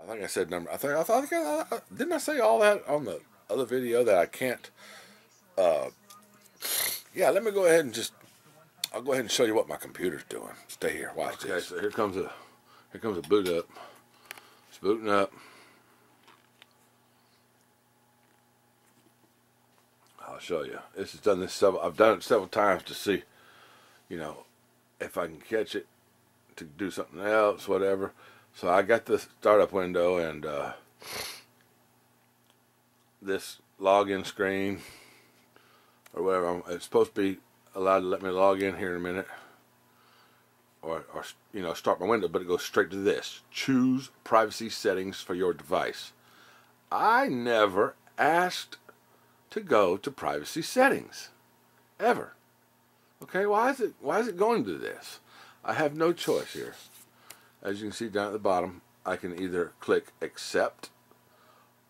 I think I said number. Didn't I say all that on the other video that I can't? Yeah, let me go ahead and I'll go ahead and show you what my computer's doing. Stay here, watch this. Okay, so here comes a boot up. It's booting up. I'll show you. I've done it several times to see, if I can catch it to do something else, whatever. So I got the startup window and this login screen or whatever. It's supposed to be allowed to let me log in here in a minute, or start my window, but it goes straight to this: choose privacy settings for your device. I never asked to go to privacy settings ever. Okay, why is it going to this? I have no choice here. As you can see down at the bottom, I can either click accept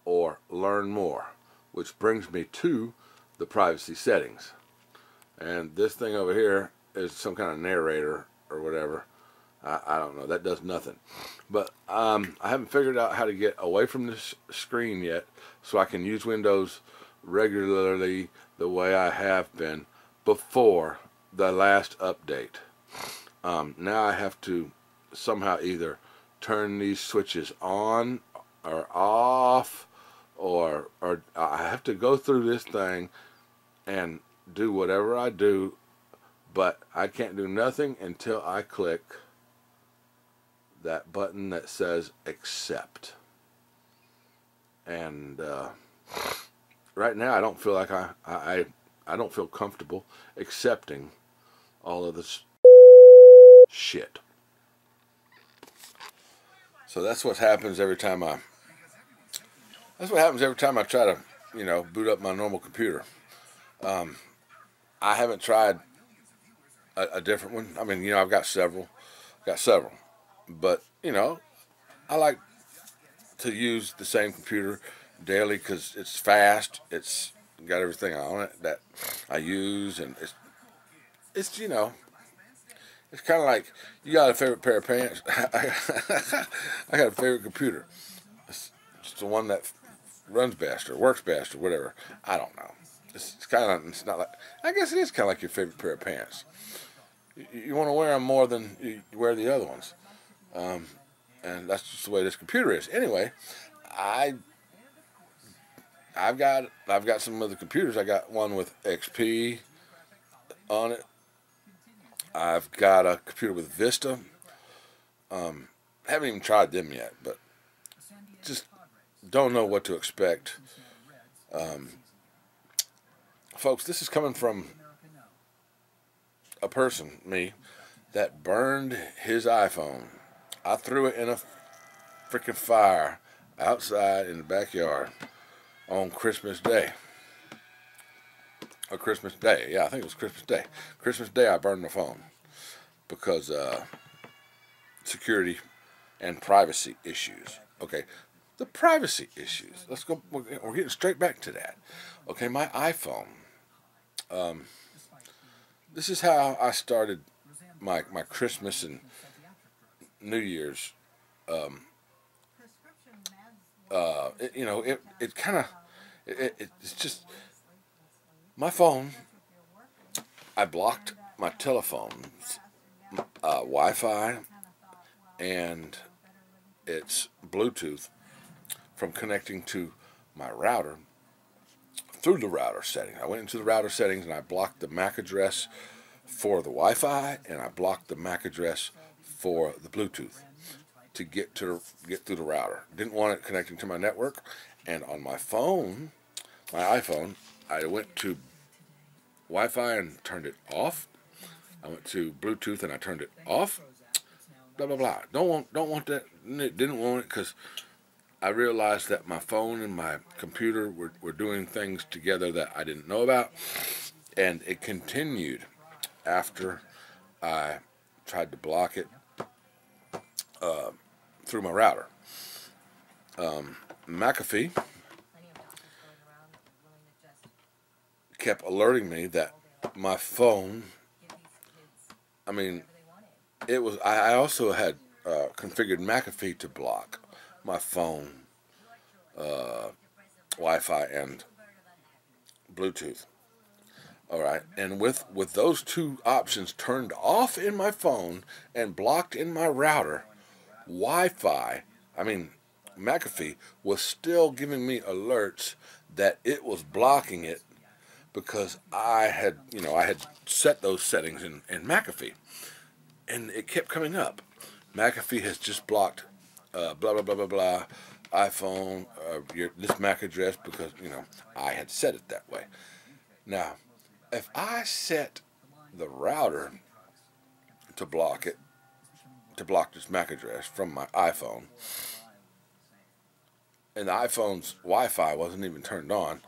or learn more, which brings me to the privacy settings. And this thing over here is some kind of narrator or whatever. I don't know. That does nothing. But I haven't figured out how to get away from this screen yet so I can use Windows regularly the way I have been before the last update. Now I have to somehow either turn these switches on or off, or I have to go through this thing and do whatever I do, but I can't do nothing until I click that button that says accept. And right now I don't feel like I don't feel comfortable accepting all of this shit. So that's what happens every time I try to, boot up my normal computer. I haven't tried a different one. I mean, I've got several, but I like to use the same computer daily because it's fast. It's got everything on it that I use, and it's it's kind of like you got a favorite pair of pants. I got a favorite computer. It's the one that runs best or works best or whatever. I don't know. It's not like, I guess it is kind of like your favorite pair of pants. You want to wear them more than you wear the other ones. And that's just the way this computer is. Anyway, I've got some other computers. I got one with XP on it. I've got a computer with Vista. Haven't even tried them yet, but just don't know what to expect. Folks, this is coming from a person, me, that burned his iPhone. I threw it in a freaking fire outside in the backyard on Christmas Day. Or Christmas Day. Yeah, I think it was Christmas Day. Christmas Day I burned my phone because security and privacy issues. Okay, the privacy issues. Let's go. We're getting straight back to that. Okay, my iPhone. This is how I started my Christmas and New Year's. It's just my phone. I blocked my telephone's Wi-Fi and its Bluetooth from connecting to my router through the router settings. I went into the router settings and I blocked the MAC address for the Wi-Fi, and I blocked the MAC address for the Bluetooth to get through the router. Didn't want it connecting to my network. And on my phone, my iPhone, I went to Wi-Fi and turned it off. I went to Bluetooth and I turned it off. Blah blah blah. Don't want that. Didn't want it because I realized that my phone and my computer were doing things together that I didn't know about, and it continued after I tried to block it through my router. McAfee kept alerting me that my phone, I also had configured McAfee to block my phone Wi-Fi and Bluetooth. All right, and with those two options turned off in my phone and blocked in my router, Wi-Fi, I mean McAfee, was still giving me alerts that it was blocking it because I had set those settings in McAfee, and it kept coming up. McAfee has just blocked blah blah blah blah blah iPhone this MAC address because I had set it that way. Now, if I set the router to block this MAC address from my iPhone, and the iPhone's Wi-Fi wasn't even turned on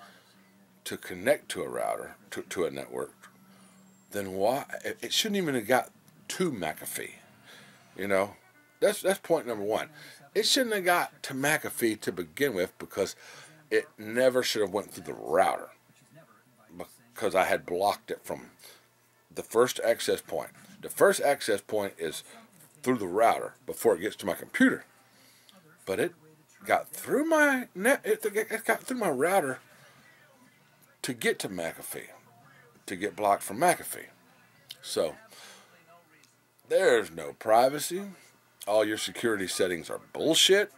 to connect to a router, to a network, then why? It shouldn't even have got to McAfee. That's point number one. It shouldn't have got to McAfee to begin with because it never should have went through the router because I had blocked it from the first access point. The first access point is through the router before it gets to my computer. But it got through my it got through my router to get to McAfee, to get blocked from McAfee. So there's no privacy. All your security settings are bullshit.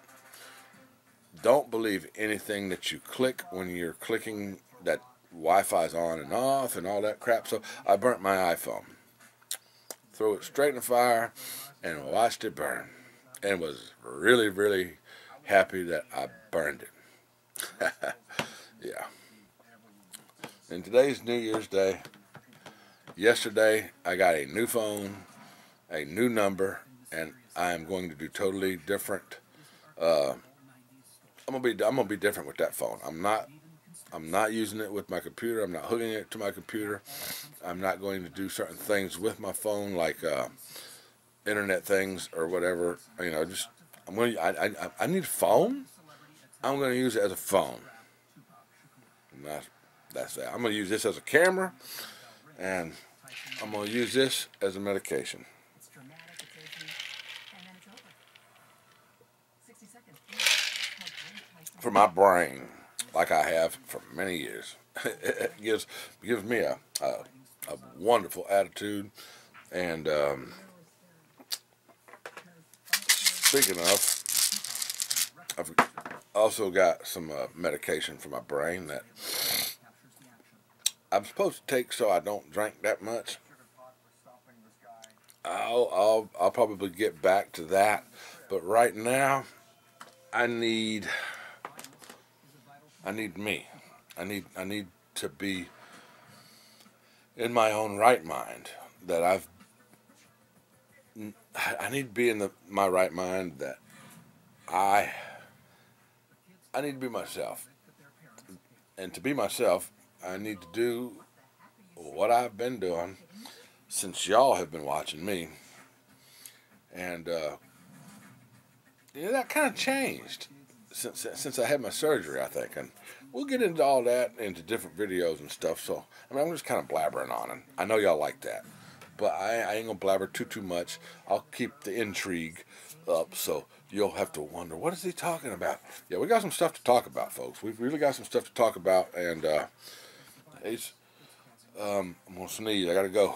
Don't believe anything that you click when you're clicking that Wi-Fi's on and off and all that crap. So I burnt my iPhone. Threw it straight in the fire and watched it burn. And was really, really happy that I burned it. Yeah. And today's New Year's Day. Yesterday I got a new phone, a new number, and I am going to do totally different. I'm gonna be different with that phone. I'm not using it with my computer. I'm not hooking it to my computer. I'm not going to do certain things with my phone, like internet things or whatever. I need a phone. I'm going to use it as a phone. And that's that. I'm going to use this as a camera, and I'm going to use this as a medication. For my brain, like I have for many years. It gives me a wonderful attitude. And speaking of, I've also got some medication for my brain that I'm supposed to take so I don't drink that much. I'll probably get back to that, but right now I need me. I need to be in my own right mind. I need to be in my right mind that I need to be myself. And to be myself, I need to do what I've been doing since y'all have been watching me. And that kind of changed since I had my surgery, I think. And we'll get into all that into different videos and stuff. So, I'm just kind of blabbering on, and I know y'all like that. But I ain't going to blabber too much. I'll keep the intrigue up, so you'll have to wonder, what is he talking about? Yeah, we got some stuff to talk about, folks. We've really got some stuff to talk about, and I'm going to sneeze. I got to go.